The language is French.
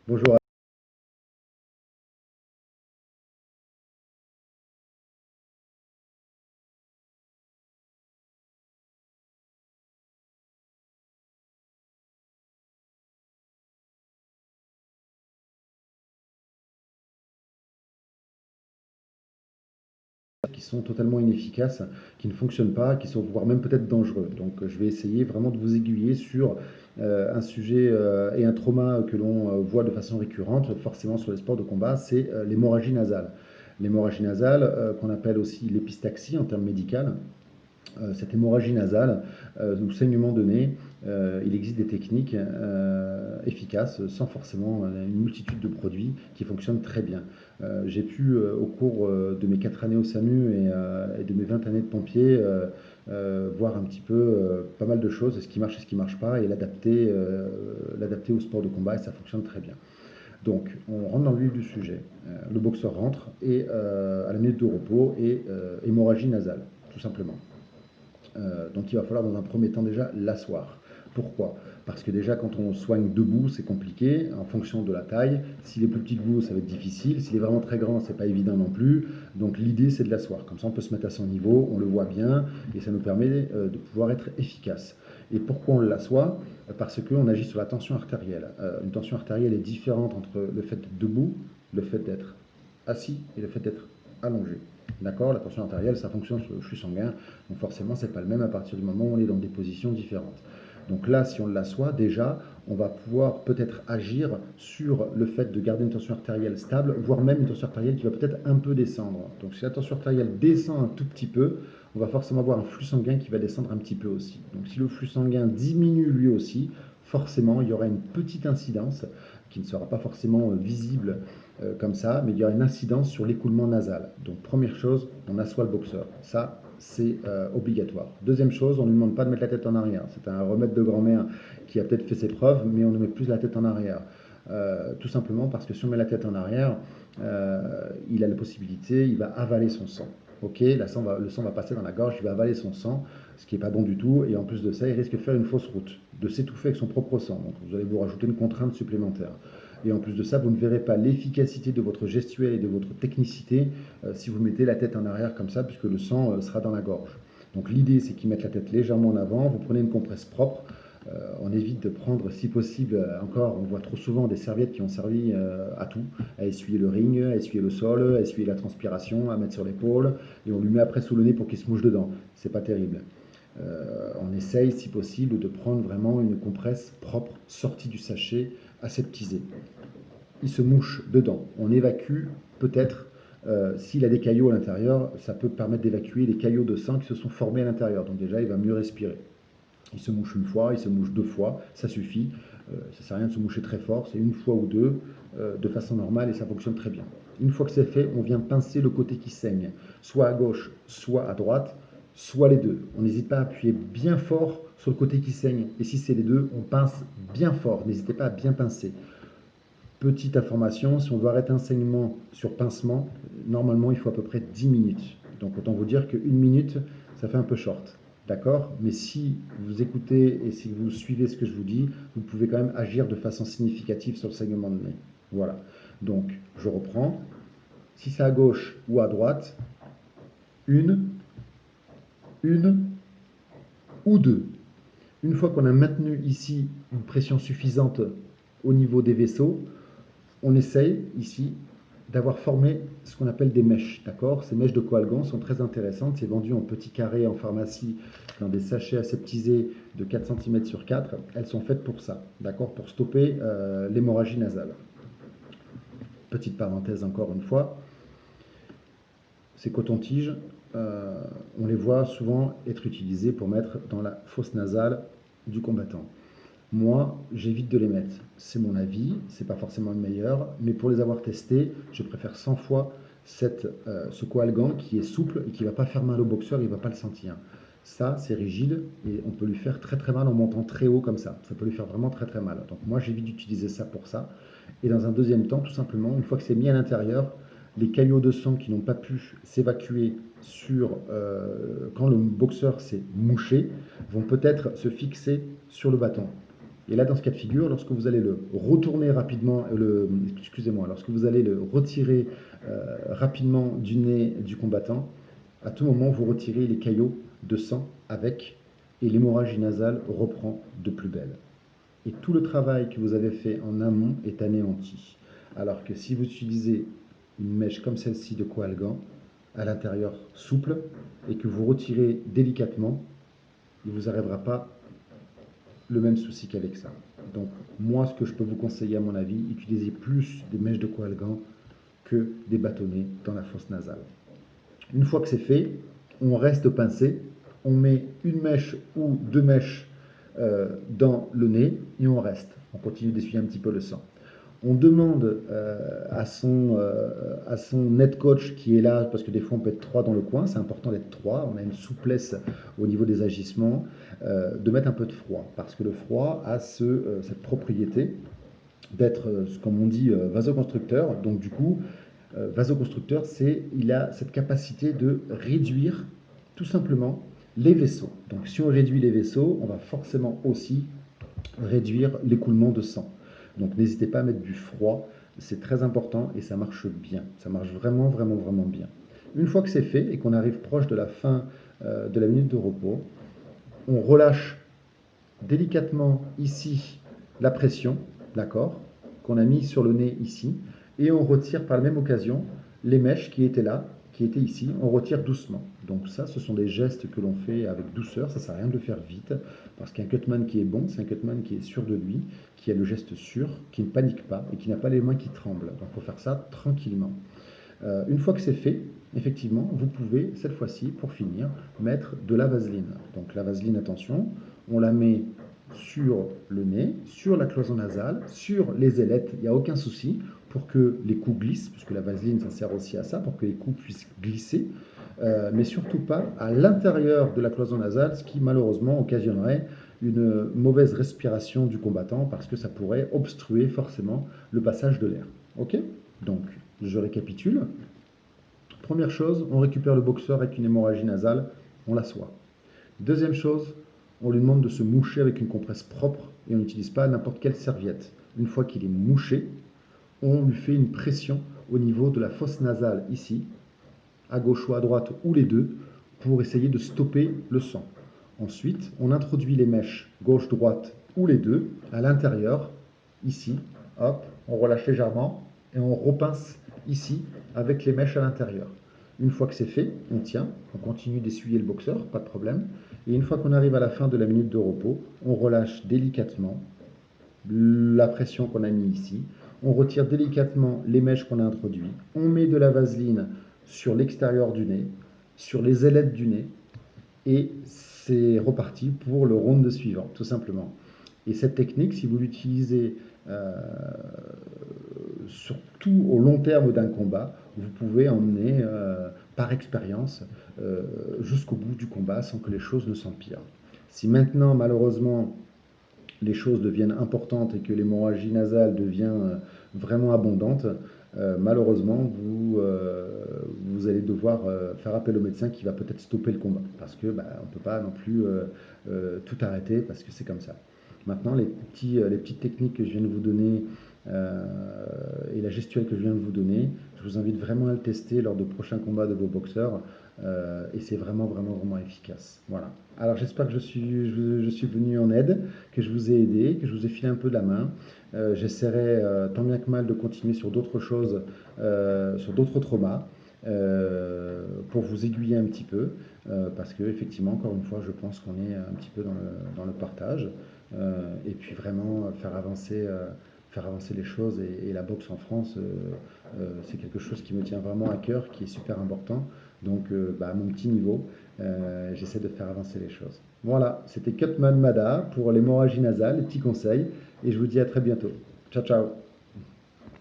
Bonjour. Qui sont totalement inefficaces, qui ne fonctionnent pas, qui sont voire même peut-être dangereux. Donc je vais essayer vraiment de vous aiguiller sur un sujet et un trauma que l'on voit de façon récurrente, forcément sur les sports de combat, c'est l'hémorragie nasale. L'hémorragie nasale, qu'on appelle aussi l'épistaxie en termes médicaux, cette hémorragie nasale ou saignement de nez, il existe des techniques efficaces sans forcément une multitude de produits qui fonctionnent très bien. J'ai pu, au cours de mes 4 années au SAMU et de mes 20 années de pompier, voir un petit peu pas mal de choses, ce qui marche et ce qui ne marche pas, et l'adapter au sport de combat, et ça fonctionne très bien. Donc, on rentre dans le vif du sujet. Le boxeur rentre et à la minute de repos et hémorragie nasale, tout simplement. Donc il va falloir dans un premier temps déjà l'asseoir. Pourquoi? Parce que déjà quand on soigne debout, c'est compliqué en fonction de la taille. S'il est plus petit que vous, ça va être difficile. S'il est vraiment très grand, c'est pas évident non plus. Donc l'idée c'est de l'asseoir. Comme ça on peut se mettre à son niveau, on le voit bien et ça nous permet de pouvoir être efficace. Et pourquoi on l'assoit? Parce qu'on agit sur la tension artérielle. Une tension artérielle est différente entre le fait d'être debout, le fait d'être assis et le fait d'être allongé. D'accord? La tension artérielle, ça fonctionne sur le flux sanguin. Donc forcément, c'est pas le même à partir du moment où on est dans des positions différentes. Donc là, si on l'assoit, déjà, on va pouvoir peut-être agir sur le fait de garder une tension artérielle stable, voire même une tension artérielle qui va peut-être un peu descendre. Donc si la tension artérielle descend un tout petit peu, on va forcément avoir un flux sanguin qui va descendre un petit peu aussi. Donc si le flux sanguin diminue lui aussi, forcément, il y aura une petite incidence qui ne sera pas forcément visible comme ça, mais il y aura une incidence sur l'écoulement nasal. Donc première chose, on assoit le boxeur. Ça, c'est obligatoire. Deuxième chose, on ne lui demande pas de mettre la tête en arrière. C'est un remède de grand-mère qui a peut-être fait ses preuves, mais on ne met plus la tête en arrière. Tout simplement parce que si on met la tête en arrière, il a la possibilité, il va avaler son sang. Ok, le sang va passer dans la gorge, il va avaler son sang, ce qui n'est pas bon du tout, et en plus de ça, il risque de faire une fausse route, de s'étouffer avec son propre sang. Donc vous allez vous rajouter une contrainte supplémentaire. Et en plus de ça, vous ne verrez pas l'efficacité de votre gestuelle et de votre technicité si vous mettez la tête en arrière comme ça, puisque le sang sera dans la gorge. Donc l'idée, c'est qu'ils mettent la tête légèrement en avant, vous prenez une compresse propre, on évite de prendre, si possible, encore, on voit trop souvent des serviettes qui ont servi à tout, à essuyer le ring, à essuyer le sol, à essuyer la transpiration, à mettre sur l'épaule, et on lui met après sous le nez pour qu'il se mouche dedans. C'est pas terrible. On essaye, si possible, de prendre vraiment une compresse propre, sortie du sachet, aseptisée. Il se mouche dedans. On évacue peut-être, s'il a des caillots à l'intérieur, ça peut permettre d'évacuer les caillots de sang qui se sont formés à l'intérieur. Donc déjà, il va mieux respirer. Il se mouche une fois, il se mouche deux fois, ça suffit. Ça ne sert à rien de se moucher très fort, c'est une fois ou deux de façon normale et ça fonctionne très bien. Une fois que c'est fait, on vient pincer le côté qui saigne, soit à gauche, soit à droite, soit les deux. On n'hésite pas à appuyer bien fort sur le côté qui saigne. Et si c'est les deux, on pince bien fort. N'hésitez pas à bien pincer. Petite information, si on veut arrêter un saignement sur pincement, normalement il faut à peu près 10 minutes. Donc autant vous dire qu'une minute, ça fait un peu short. D'accord? Mais si vous écoutez et si vous suivez ce que je vous dis, vous pouvez quand même agir de façon significative sur le saignement de nez. Voilà. Donc je reprends. Si c'est à gauche ou à droite, une, une ou deux. Une fois qu'on a maintenu ici une pression suffisante au niveau des vaisseaux, on essaye ici d'avoir formé ce qu'on appelle des mèches, d'accord? Ces mèches de coalgan sont très intéressantes, c'est vendu en petits carrés en pharmacie, dans des sachets aseptisés de 4 cm sur 4. Elles sont faites pour ça, d'accord? Pour stopper l'hémorragie nasale. Petite parenthèse encore une fois, ces cotons-tiges, on les voit souvent être utilisés pour mettre dans la fosse nasale du combattant. Moi, j'évite de les mettre. C'est mon avis, c'est pas forcément le meilleur, mais pour les avoir testés, je préfère 100 fois ce coalgan qui est souple et qui va pas faire mal au boxeur, il va pas le sentir. Ça, c'est rigide et on peut lui faire très très mal en montant très haut comme ça. Ça peut lui faire vraiment très très mal. Donc moi, j'évite d'utiliser ça pour ça. Et dans un deuxième temps, tout simplement, une fois que c'est mis à l'intérieur, les caillots de sang qui n'ont pas pu s'évacuer quand le boxeur s'est mouché vont peut-être se fixer sur le bâton. Et là, dans ce cas de figure, lorsque vous allez le retourner rapidement, excusez-moi, lorsque vous allez le retirer rapidement du nez du combattant, à tout moment, vous retirez les caillots de sang avec, et l'hémorragie nasale reprend de plus belle. Et tout le travail que vous avez fait en amont est anéanti. Alors que si vous utilisez une mèche comme celle-ci de Coalgan, à l'intérieur souple, et que vous retirez délicatement, il ne vous arrivera pas le même souci qu'avec ça. Donc moi, ce que je peux vous conseiller à mon avis, utilisez plus des mèches de Coalgan que des bâtonnets dans la fosse nasale. Une fois que c'est fait, on reste pincé, on met une mèche ou deux mèches dans le nez et on reste. On continue d'essuyer un petit peu le sang. On demande à son net coach qui est là, parce que des fois on peut être trois dans le coin, c'est important d'être trois, on a une souplesse au niveau des agissements, de mettre un peu de froid, parce que le froid a cette propriété d'être, comme on dit, vasoconstructeur. Donc du coup, vasoconstructeur, il a cette capacité de réduire tout simplement les vaisseaux. Donc si on réduit les vaisseaux, on va forcément aussi réduire l'écoulement de sang. Donc n'hésitez pas à mettre du froid, c'est très important et ça marche bien. Ça marche vraiment, vraiment, vraiment bien. Une fois que c'est fait et qu'on arrive proche de la fin de la minute de repos, on relâche délicatement ici la pression, d'accord, qu'on a mis sur le nez ici, et on retire par la même occasion les mèches qui étaient là, qui étaient ici, on retire doucement. Donc ça, ce sont des gestes que l'on fait avec douceur, ça ne sert à rien de le faire vite, parce qu'un cutman qui est bon, c'est un cutman qui est sûr de lui, qui a le geste sûr, qui ne panique pas et qui n'a pas les mains qui tremblent. Donc il faut faire ça tranquillement. Une fois que c'est fait, effectivement, vous pouvez, cette fois-ci, pour finir, mettre de la vaseline. Donc la vaseline, attention, on la met sur le nez, sur la cloison nasale, sur les ailettes, il n'y a aucun souci, pour que les coups glissent, puisque la vaseline, ça sert aussi à ça, pour que les coups puissent glisser, mais surtout pas à l'intérieur de la cloison nasale, ce qui malheureusement occasionnerait une mauvaise respiration du combattant, parce que ça pourrait obstruer forcément le passage de l'air. Ok? Donc, je récapitule. Première chose, on récupère le boxeur avec une hémorragie nasale, on l'assoit. Deuxième chose, on lui demande de se moucher avec une compresse propre et on n'utilise pas n'importe quelle serviette. Une fois qu'il est mouché, on lui fait une pression au niveau de la fosse nasale ici, à gauche ou à droite ou les deux, pour essayer de stopper le sang. Ensuite, on introduit les mèches gauche-droite ou les deux à l'intérieur, ici, hop, on relâche légèrement et on repince ici avec les mèches à l'intérieur. Une fois que c'est fait, on tient, on continue d'essuyer le boxeur, pas de problème. Et une fois qu'on arrive à la fin de la minute de repos, on relâche délicatement la pression qu'on a mis ici. On retire délicatement les mèches qu'on a introduites. On met de la vaseline sur l'extérieur du nez, sur les ailettes du nez, et c'est reparti pour le round suivant, tout simplement. Et cette technique, si vous l'utilisez surtout au long terme d'un combat, vous pouvez emmener par expérience jusqu'au bout du combat sans que les choses ne s'empirent. Si maintenant, malheureusement, les choses deviennent importantes et que l'hémorragie nasale devient vraiment abondante, malheureusement, vous allez devoir faire appel au médecin qui va peut-être stopper le combat. Parce que on ne peut pas non plus tout arrêter parce que c'est comme ça. Maintenant, les petites techniques que je viens de vous donner et la gestuelle que je viens de vous donner, je vous invite vraiment à le tester lors de prochains combats de vos boxeurs. Et c'est vraiment, vraiment, vraiment efficace. Voilà. Alors j'espère que je suis venu en aide, que je vous ai aidé, que je vous ai filé un peu de la main. J'essaierai tant bien que mal de continuer sur d'autres choses, sur d'autres traumas, pour vous aiguiller un petit peu, parce que effectivement, encore une fois, je pense qu'on est un petit peu dans le partage, et puis vraiment faire avancer les choses. Et la boxe en France, c'est quelque chose qui me tient vraiment à cœur, qui est super important. Donc, à mon petit niveau, j'essaie de faire avancer les choses. Voilà, c'était Cutman Mada pour l'hémorragie nasale, les petits conseils, et je vous dis à très bientôt. Ciao, ciao!